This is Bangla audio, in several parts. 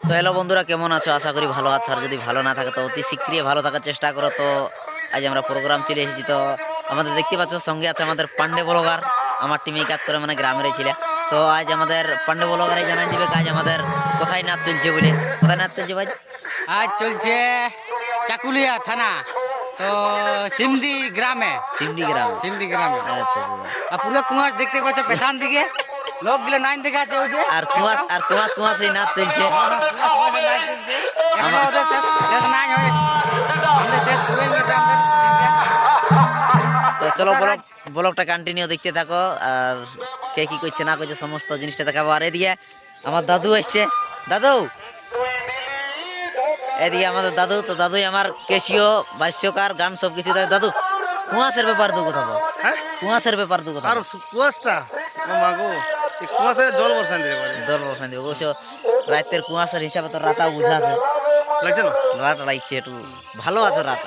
তো হ্যালো বন্ধুরা, কেমন আছো? আশা করি ভালো আছো। আর যদি ভালো না থাকে তো অতি শীঘ্রই ভালো থাকার চেষ্টা করো। তো আজ আমরা প্রোগ্রাম চলে এসেছি। তো আমাদের দেখতে পাচ্ছ সঙ্গে আছে আমাদের পান্ডে ব্লগার। আমার টিমেই কাজ করে, মানে গ্রামেরই ছিল। তো আজ আমাদের পান্ডে ব্লগারই জানাই দিবে কাজ আমাদের কোথায় নাচ চলছে বলে। কোথায় নাচ চলছে ভাই? আজ চলছে চাকুলিয়া থানা, তো সিমদি গ্রামে। সিমডি গ্রাম। সিমদি গ্রামে আচ্ছা আচ্ছা। আর পুরো কুয়াশ দেখতে পাচ্ছে পেছন দিকে, লোকগুলো নাইন দেখে আছে ওই যে আর কুয়াশ এই নাচ চলছে। কুয়াশ কুয়াশে নাচ চলছে। এখনো ওদের শেষ নাই হয়, আমাদের শেষ পুরো গেছে আমাদের সিমদিয়া। তো চলো ব্লগটা কন্টিনিউ দেখতে থাকো। আর কে কি করছে না করছে সমস্ত জিনিসটা দেখাবো। আর এদিকে আমার দাদু এসছে। দাদু, এদিকে আমাদের দাদু। তো দাদুই আমার কেশিও ভাষ্যকার গান সব কিছু দেয়। দাদু, কুয়াশের ব্যাপার দু কথা বল। হ্যাঁ? কুয়াশের ব্যাপার দু কথা আর কুয়াশটা মাগো, এই কুয়াশা জল বর্ষান দিতে পারে, দল বসান দিব অবশ্য। রাতের কুয়াশার হিসাবে তো রাতা বুঝা আছে। লাগছে না? রাটা লাগছে একটু ভালো আছে রাত।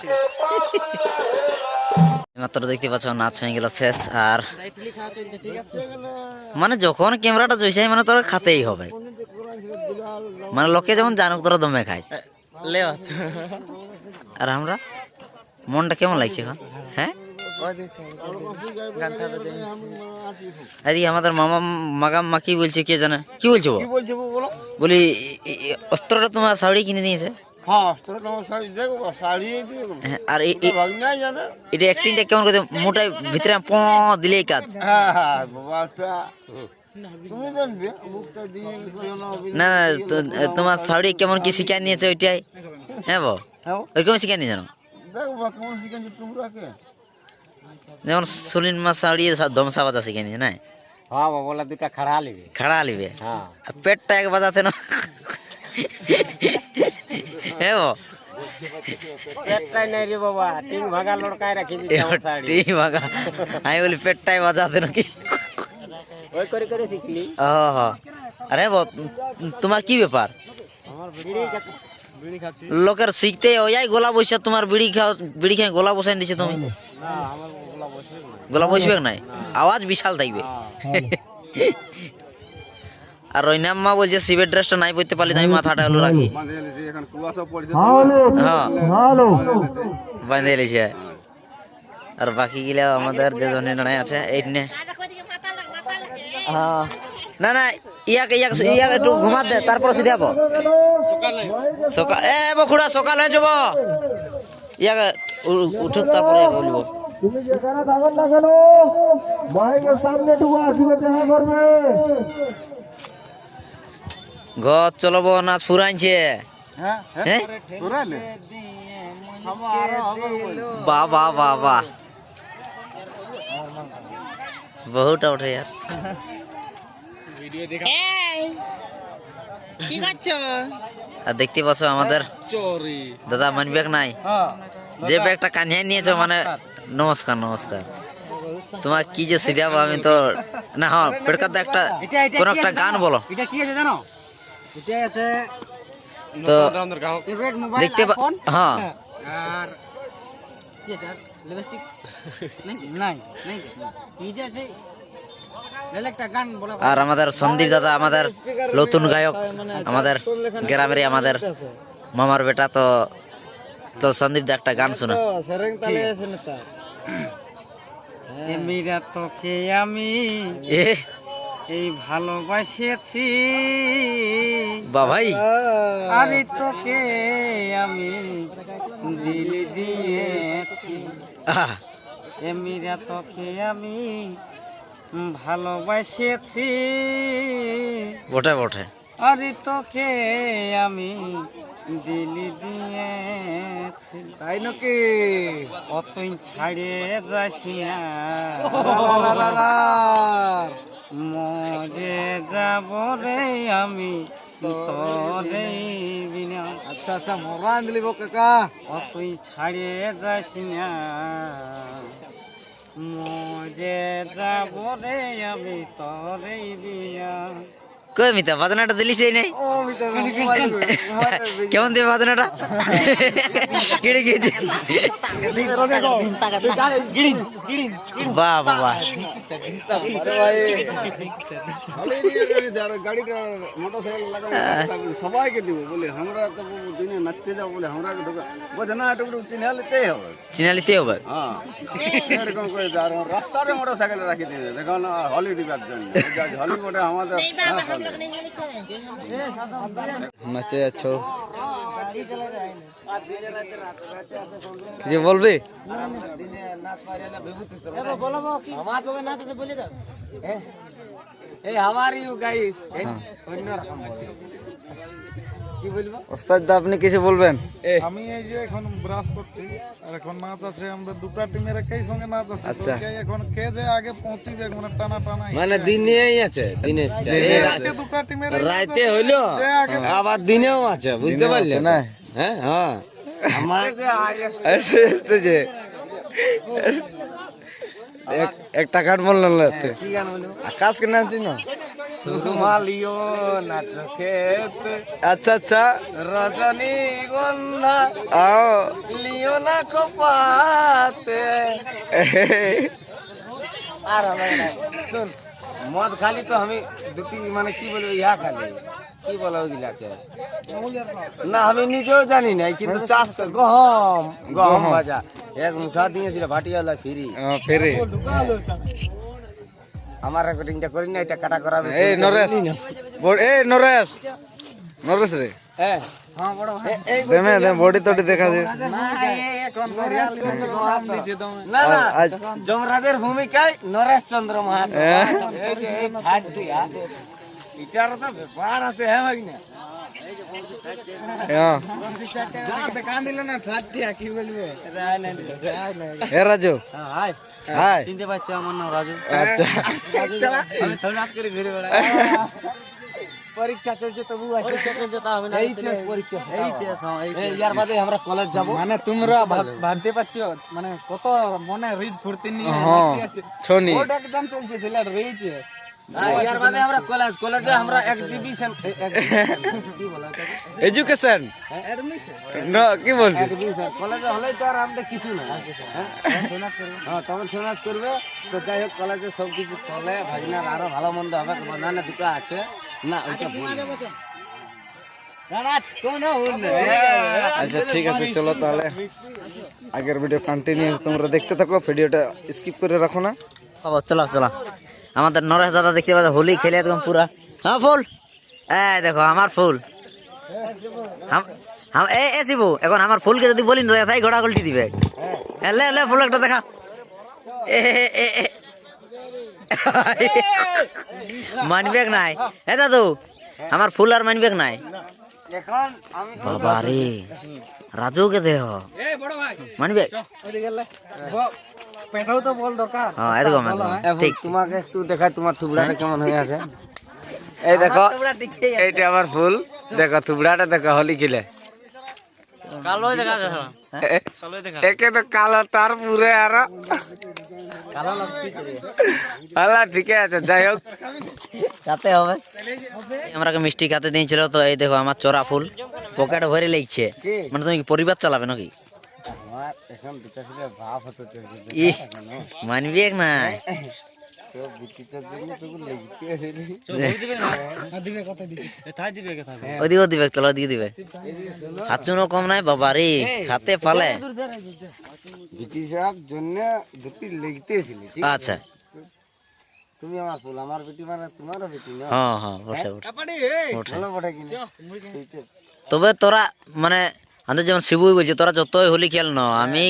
মাত্র দেখতে পাচ্ছ নাচ হয়ে গেল শেষ। আর মানে যখন ক্যামেরাটা চলছে মানে তোরা খাতেই হবে, মানে লোকে যখন জানুক তোরা দমে খাইস। আর আমরা মনটা কেমন লাগছে এখন? হ্যাঁ, এদিকে আমাদের মামা কি বলছে কে জানে। কি বলছো? কি বলছো বলো? বলি অস্ত্রটা তোমার শাড়ি কিনে দিয়েছে। হ্যাঁ, তোর আমার শাড়ি দেখো, শাড়ি দেখো, হ্যাঁ, আর ভাগনাই জানে। এটা অ্যাক্টিংটা কেমন করে মোটাই ভিতরে প দিলেই কাজ। হ্যাঁ হ্যাঁ বাবাটা, তুমি জানবে মুখটা দিয়ে না না, তোমার শাড়ি কেমন কি শিখাই নিয়েছে ওইটাই। হ্যাঁ বো, হ্যাঁ ওইরকম শিখাই নিয়ে জানো। দেখো বা কোন শিখেছি তোমরা কে? যেমন সলিন মাছ শাড়ি ধমসা বাজা শিখাই নিয়েছে না। হ্যাঁ বলা দুটা খাড়া লিবে। খাড়া লিবে হ্যাঁ, আর পেটটা এক বাজাতে না। হ্যাঁ বো, পেটটাই নাই রে বাবা, তিন ভাগা লড়কায় রাখি দিতে আমার শাড়ি। ঠিক ভাগা। আমি বলি পেটটাই বাজাতে নাকি। ওই করে করে শিখলি। ও আরে বো, তোমার কি ব্যাপার? আমার বিড়ি খাচ্ছি। লোকের শিখতে ওই গোলা বসে তোমার বিড়ি খেয়ে গোলা বসাই দিছে তুমি। না, আমার ওগুলা বসে গোলা বসবে নাই, আওয়াজ বিশাল থাকবে। আর ওই নাম্মা বলছে শিবের ড্রেসটা নাই পড়তে পারলি, আমি মাথাটা হলো রাখি। এখন কুয়াশা পড়ছে, হ্যাঁ, বাঁধে এলেছে। আর বাকি গিলা আমাদের যে জনে আছে এইখানে। হ্যাঁ, না না, ইয়াকে একটু ঘুমা দে, তারপর সিধে যাবো। সকাল বখুড়া সকাল হয়ে যাব। ইয়াকে উঠুক তারপরে বলবো। তুমি যেখানে থাকেন না কেন মাইকের সামনে টুকু আসবে, দেখা করবে। ঘর চলব নাচ ফুরাইছে। হ্যাঁ হ্যাঁ, পুরালে বাবা বাবা, বহুটা উঠে यार। কি করছো? আর দেখতে পাচ্ছ আমাদের দাদা মানি ব্যাগ নাই, যে ব্যাগটা কানিয়ে নিয়েছো মানে। নমস্কার নমস্কার, তোমার কি যে সিরিয়াবো আমি তো না। হ্যাঁ, পেটকাতে একটা কোন একটা গান বলো। এটা কি আছে জানো? এটা আছে তো রেড মোবাইল, দেখতে আইফোন। হ্যাঁ, আর কি আছে? লিপস্টিক নাই নাই নাই কি যে আছে একটা গান বলা। আর আমাদের সন্দীপ দাদা আমাদের নতুন গায়ক, আমাদের গ্রামেরই আমাদের মামার বেটা। তো তো সন্দীপ দা একটা গান শোনা। মেয়েরা তোকে আমি এ এই ভালোবাসেছি, বাবাই, আরে তোকে আমি দিল দিয়েছি। আহ, মেয়েরা তোকে আমি ভালোবাসেছি, বটে বটে। আরে তোকে আমি দিল দিয়েছি। তাই নাকি? অতই ছাড়ে যাস না, মরে যাব রে আমি তোরে বিনা। আচ্ছা আচ্ছা, মরান দিলি কাকা। অতই ছাড়ে যাস না, মরে যাব রে আমি তোরে বিনা। কই মিতা বাজনাটা দিলি সেই নাই? ও মিতা কেমন দেবে বাজনাটা? কেড়ে গিয়েছে। বাহ বাহ, গাড়িটা মোটরসাইকেল লাগানো সবাইকে দিব বলে আমরা তো দিনে নাচতে যাবো বলে আমরা ঢোকা বলছে না একটু চিনে নিতেই হবে। চিনা নিতে হবে। হ্যাঁ এরকম করে আর রাস্তাতে মোটরসাইকেল রাখি দিয়ে দেখুন হলি দিবার জন্য হলি বটে আমাদের নাচে যাচ্ছ যে বলবি ওস্তাদ দা আপনি কিছু বলবেন? আমি এই যে এখন ব্রাশ করছি আর এখন নাচ আছে আমাদের দুটা টিমের একই সঙ্গে নাচ আছে। আচ্ছা। তো এখন কে যে আগে পৌঁছিবে মানে টানা টানা মানে দিনেই আছে দিনে রাতে দুটা টিমের রাতে হইলো যে আগে আবার দিনেও আছে বুঝতে পারলে না? হ্যাঁ হ্যাঁ আমার যে একটা গান বললাম কি গান বললো আকাশ কে নাম চিনো সুরমালিও নাচ খেতে আচ্ছা আচ্ছা রজনী গন্ধা আও লিও না কপাতে আর শুন মদ খালি তো আমি দুটি মানে কি বলবো ইহা খালি কি বলা ওইগুলাকে না আমি নিজেও জানি না কিন্তু চাষ গহম গহম ভাজা এক মুঠা দিয়েছিল ভাটিয়ালা ফিরি ফেরে আমার রেকর্ডিংটা করি না এটা কাটা করাবে এই নরেশ এই নরেশ নরেশ রে হ্যাঁ হ্যাঁ বড় ভাই দেমে দে বডি তডি দেখা দে না এখন না না যমরাজের ভূমিকায় নরেশ চন্দ্র মাহাতো এই যে ছাড় দিয়া এটার তো ব্যাপার আছে হ্যাঁ ভাগনা হ্যাঁ যা দেখান দিল না ছাড় দিয়া কি বলবে এ রাজু হাই হাই চিনতে পারছো আমার নাম রাজু আচ্ছা আমি ছয় নাচ করে ঘুরে বেড়াই পরীক্ষা চলছে তবু আসে চলছে তা হবে না এইচএস পরীক্ষা এইচএস হ্যাঁ ইয়ার বাদে আমরা কলেজ যাব মানে তোমরা ভাবতে পারছো মানে কত মনে রিজ ফুর্তি নিয়ে আছে ছনি ওটা এক্সাম চলছে ছেলে রয়েছে ইয়ার বাদে আমরা কলেজে আমরা এক্সিবিশন কি বলা এডুকেশন অ্যাডমিশন না কি বলছিস কলেজে হলেই তো আর আমাদের কিছু না হ্যাঁ তখন ছনাস করবে তো যাই হোক কলেজে সব কিছু চলে ভাগনার আরো ভালো মন্দ হবে বানানা দুটো আছে না ওইটা ভুল আচ্ছা ঠিক আছে চলো তাহলে আগের ভিডিও কন্টিনিউ তোমরা দেখতে থাকো ভিডিওটা স্কিপ করে রাখো না চলো চলো আমাদের নরেশ দাদা দেখতে পাচ্ছ হোলি খেলে একদম পুরা হ্যাঁ ফুল এই দেখো আমার ফুল এ শিবু এখন আমার ফুলকে যদি বলি না তাই ঘোড়া উল্টি দিবে লে লে ফুল একটা দেখা মানবেক নাই এ দাদু আমার ফুল আর মানবেক নাই এখন আমি বাবা রে রাজুকে দেহ মানবে পেটাও তো বল দরকার হ্যাঁ এরকম ঠিক তোমাকে একটু দেখাই তোমার থুবড়াটা কেমন হয়ে আছে এই দেখো এইটা আমার ফুল দেখো থুবড়াটা দেখো হোলি খেলে কালো দেখা একে তো কালো তার পুরে আর আল্লাহ ঠিক আছে যাই হোক খাতে হবে আমরাকে মিষ্টি খাতে দিয়েছিল তো এই দেখো আমার চোরা ফুল পকেটে ভরে লেগছে মানে তুমি কি পরিবার চালাবে নাকি আমার এখন দুটা ছেলে ভাব হতে চলছে ই মানবি না তো বিটিটার জন্য তো লেগতে আসেনি ওদিকে দিবে চলো ওদিকে দিবে হাত চুনো কম নাই বাবা রে খাতে পালে বিটি সাহেব জন্য দুটি লেগতে আসেনি ঠিক আচ্ছা তুমি আমার ফুল আমার বেটি মানে তোমারও বেটি না হ্যাঁ হ্যাঁ বসে ভালো বটে কিনা তবে তোরা মানে আমাদের যেমন শিবুই বলছে তোরা যতই হোলি খেল না আমি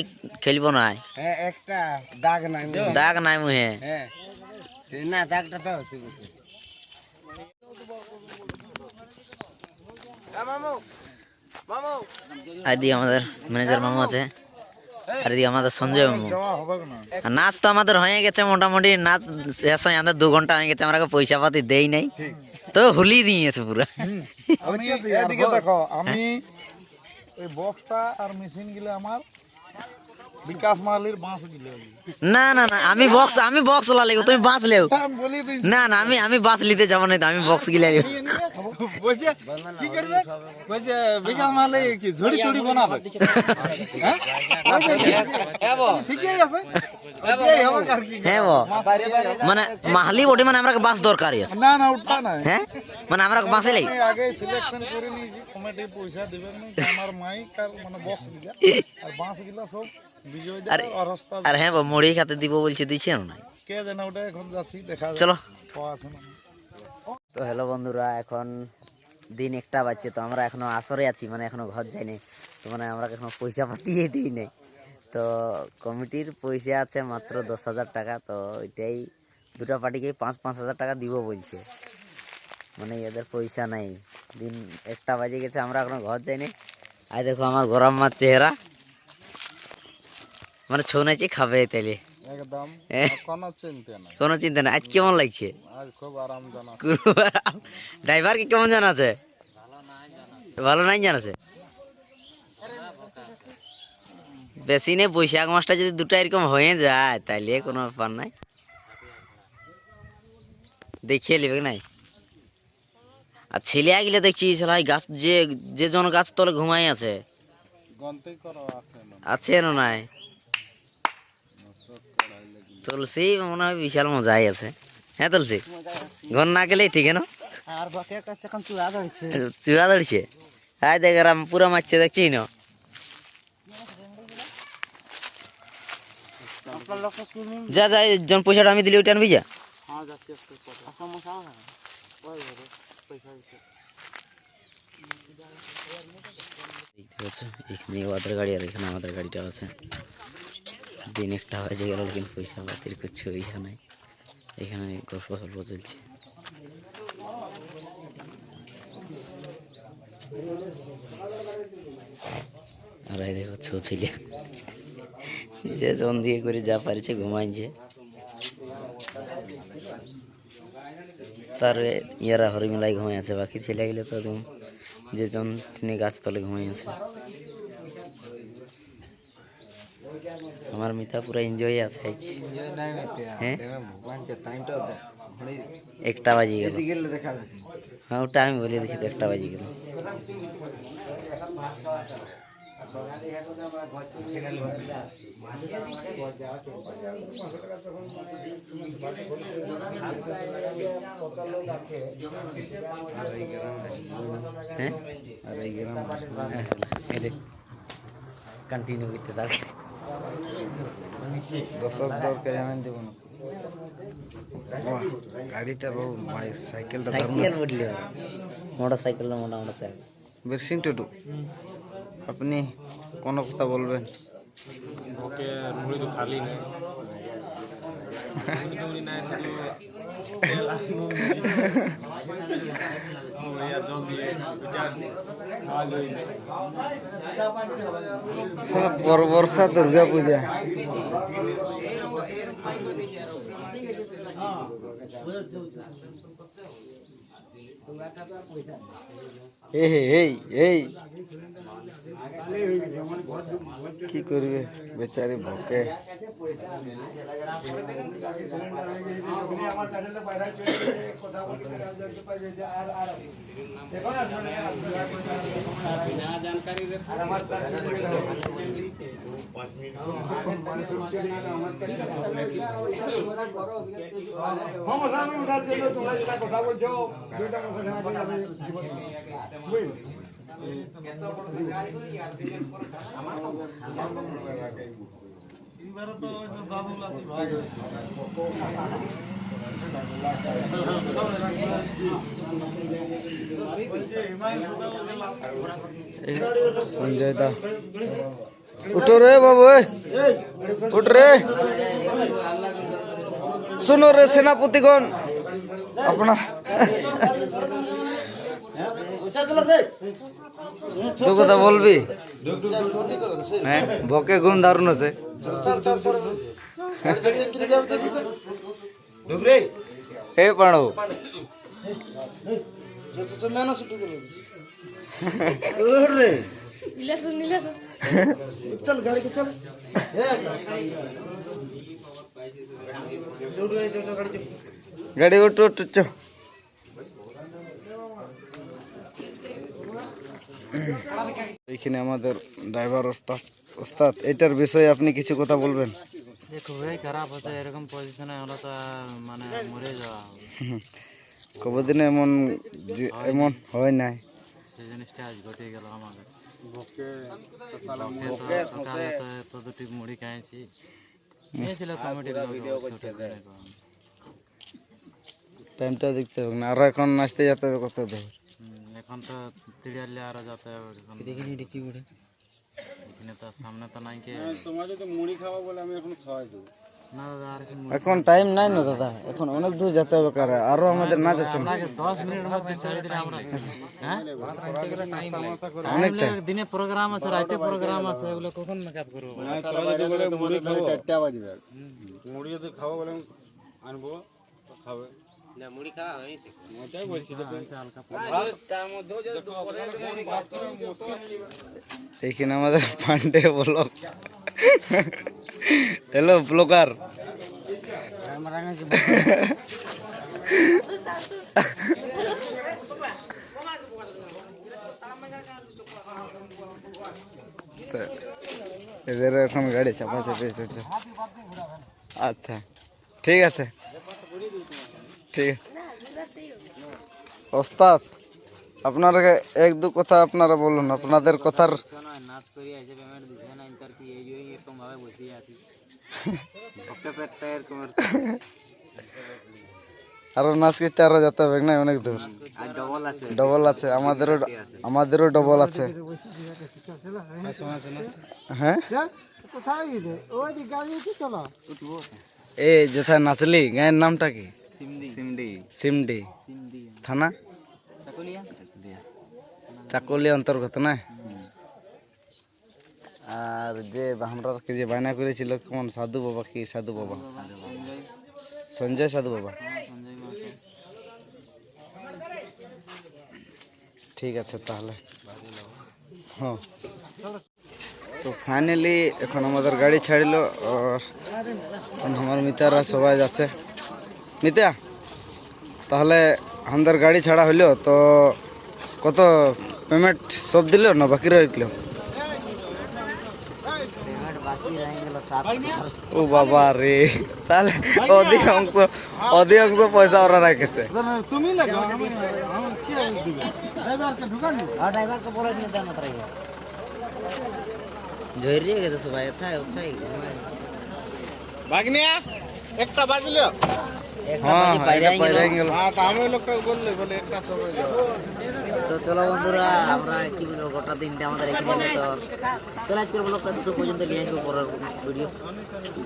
খেলবো না হ্যাঁ একটা দাগ নাই দাগ নাই মুহে হ্যাঁ না দাগটা তো শিবু মামু মামু এদিকে আমাদের ম্যানেজার মামু আছে আর এদিকে আমাদের সঞ্জয় মামু আর নাচ তো আমাদের হয়ে গেছে মোটামুটি নাচ শেষ হয়ে আমাদের 2 ঘন্টা হয়ে গেছে আমরা পয়সা পাতি দেই নাই তো হোলি দিয়েছে পুরো আমি এদিকে দেখো আমি ওই বক্সটা আর মেশিন গিলে আমার বিকাশ মালির বাঁশ গিলে না না না আমি বক্স লালিব তুমি বাঁশ লেও আমি বলি দিই না না আমি বাঁশ লিতে যাবো না আমি বক্স গিলে লিব বলছে কি করবে বলছে বিকাশ মালি কি ঝড়ি টড়ি বানাবে হ্যাঁ ঠিকই আছে হ্যাঁ বো মানে মাহলি বটে মানে আমরা বাস দরকারই আছে না না ওটা না হ্যাঁ মানে আমরা বাসে লাই আমি আগে সিলেকশন করে নিয়েছি কমিটি পয়সা দেবেন না আমার মাইক আর মানে বক্স গিলা আর বাঁশ গিলা সব বিজয় দা আর রাস্তা আর হ্যাঁ বো মুড়ি খাতে দিব বলছে দিছে না কে জানে ওটা এখন যাচ্ছি দেখা যাবে চলো পাওয়া আছে না তো হ্যালো বন্ধুরা এখন দিন 1টা বাজছে তো আমরা এখনো আসরে আছি মানে এখনো ঘর যাইনি তো মানে আমরা এখনো পয়সা পাতিয়ে দিই নাই তো কমিটির পয়সা আছে মাত্র 10,000 টাকা তো ওইটাই দুটো পার্টিকে 5,000 টাকা দিব বলছে মানে এদের পয়সা নাই দিন 1টা বাজে গেছে আমরা এখনো ঘর যাইনি আর দেখো আমার গরম মাছ চেহারা মানে ছৌ নাচে খাবে তাইলে একদম কোনো চিন্তা নাই কোনো চিন্তা নেই আজ কেমন লাগছে আজ খুব আরামজনক ড্রাইভারকে কেমন জানাছে ভালো নাই জানাছে বেশি নেই বৈশাখ মাসটা যদি দুটো এরকম হয়ে যায় তাইলে কোনো ব্যাপার নাই দেখিয়ে নেবে নাই আর ছেলে গেলে দেখছি সবাই গাছ যে জন গাছ তলে ঘুমাই আছে গন্তেই করো আছে না আছে না নাই তুলসী মনে হয় বিশাল মজাই আছে হ্যাঁ তুলসী ঘর না গেলেই ঠিক না আর বকে কাছে এখন চুড়া ধরছে চূড়া ধরছে হ্যাঁ দেখ পুরো মারছে দেখছি না আপনার লোক সুইমিং যা যা জন পয়সাটা আমি দিলি ওইটা আনবি যা হ্যাঁ যাচ্ছে একটু কথা সমস্যা না ওই বড় পয়সা দিতে দেখতে পাচ্ছ এখানে ওদের গাড়ি আর এখানে আমাদের গাড়িটা আছে দিন 1টা বাজে গেল কিন্তু পয়সা পাতির কিছু ইহা নাই এখানে গল্প চলছে আর এই দেখো ছো ছেলে যে জন দিয়ে করে যা পারছে ঘুমাইছে তার ইয়ারা হরিমেলায় ঘুমাই আছে বাকি ছেলে গেলে তো একদম যে জন তিনি গাছ তলে ঘুমাই আছে আমার মিতা পুরা এনজয় আছে আজ। হ্যাঁ 1টা বাজে গেল হ্যাঁ ওটা আমি বলে দিচ্ছি তো 1টা বাজে গেল হ্যাঁ কন্টিনিউ করতে থাক দশক দরকে জানেন দেব না গাড়িটা বহু সাইকেলটা সাইকেল বললি মোটর সাইকেল বেরসিং টুটু আপনি কোন কথা বলবেন ওকে মুড়ি তো খালি নেই মুড়ি নাই শুধু তেল আর নুন মুড়ি আর জল দিয়ে খাওয়া যায় সব বর্ষা দুর্গা পূজা এই এই এই কি করবে বেচারি ভকে কথা বলছো দুইটা কথা এবারে তো দাদু লাতি ভাই সঞ্জয় দা উঠো রে বাবু উঠ রে শুনো রে সেনাপতিগণ আপনার তো কথা বলবি হ্যাঁ বকে গুণ দারুণ আছে হে পাড়ো চল গাড়ি চল গাড়ি উঠ উঠ চ এখানে আমাদের ড্রাইভার ওস্তাদ এটার বিষয়ে আপনি কিছু কথা বলবেন যে খুবই খারাপ হচ্ছে, এরকম পজিশনে হলে তো মানে মরে যাওয়া হবে। কবদিনে এমন হয় নাই। সেই জিনিসটা আজ ঘটে গেল আমাদের। বকে সকালে তো এত দুটি মুড়ি খাইছি, নিয়েছিল কমিটির লোক, সঠিক জানে কখন। টাইমটা দেখতে হবে না, আরো এখন নাচতে যেতে হবে কত দূর। এখন তো তিড়িয়ালে আরো যেতে হবে। এখানে তো সামনে তো নাই কে। তোমার যদি মুড়ি খাওয়া বলে আমি এখন খাওয়াই দেবো। না দাদা, আর কি এখন টাইম নাই না দাদা, এখন অনেক দূর যেতে হবে, কারে আরো আমাদের নাচ আছে। আপনাকে 10 মিনিটের মধ্যে ছেড়ে দিলে আমরা, হ্যাঁ অনেক টাইম। দিনে প্রোগ্রাম আছে, রাতে প্রোগ্রাম আছে, এগুলো কখন মেকআপ করবো? তোরা যদি বলে মুড়ি খাবো, 4টা বাজবে। মুড়ি যদি খাবো বলে আমি আনবো তো খাবে। না মুড়ি খাওয়া হয়েছে, ওটাই বলছি তো। এইখানে আমাদের পান্ডে ব্লক, হ্যালো ব্লগার। এদের এখন গাড়ি চাপা চাপি চলছে। আচ্ছা ঠিক আছে, ঠিক আছে। ওস্তাদ, আপনারা এক দু কথা আপনারা বলুন, আপনাদের কথার। নাচ করি আছে, পেমেন্ট দিচ্ছে না, তার কি এই এরকম ভাবে বসে আছি। ওকে পেটটা এরকম আরো নাচ করতে আরো যেতে হবে না, অনেক দূর। আর ডবল আছে, ডবল আছে, আমাদেরও ডবল আছে। হ্যাঁ এই যেথা নাচলি, গায়ের নামটা কি? সিমডি সিমডি সিমডি সিমডি থানা, চাকুলিয়া চাকুলিয়া অন্তর্গত না? আর যে আমরা যে বায়না করেছিল, কেমন সাধু বাবা, কি সাধু বাবা? সঞ্জয় সাধু বাবা। সঞ্জয় মাসে ঠিক আছে তাহলে। হ্যাঁ, তো ফাইনালি এখন আমাদের গাড়ি ছাড়িল, আর এখন আমার মিতারা সবাই যাচ্ছে। মিতা, তাহলে আমাদের গাড়ি ছাড়া হইলো তো কত পেমেন্ট সব দিল না বাকি রইল? ও বাবা রে, তাহলে অধিকাংশ পয়সা ওরা রাখেছে। তুমি লাগো আমার কি দিবে? ড্রাইভারকে ঢুকান দিবে। ড্রাইভারকে বলে দিয়ে দেন মাত্র ঝরিয়ে গেছে সবাই। কোথায় কোথায় ভাগনিয়া একটা বাজলো। হ্যাঁ বাইরে গেল। হ্যাঁ, তা আমি ওই লোকটাকে বলে একটা সময় যাও। তো চলো বন্ধুরা, আমরা কি বলবো, গোটা দিনটা আমাদের এখানে হলো। তো চলো আজকের ব্লগটা দুটো পর্যন্ত নিয়ে আসবো, পরের ভিডিও।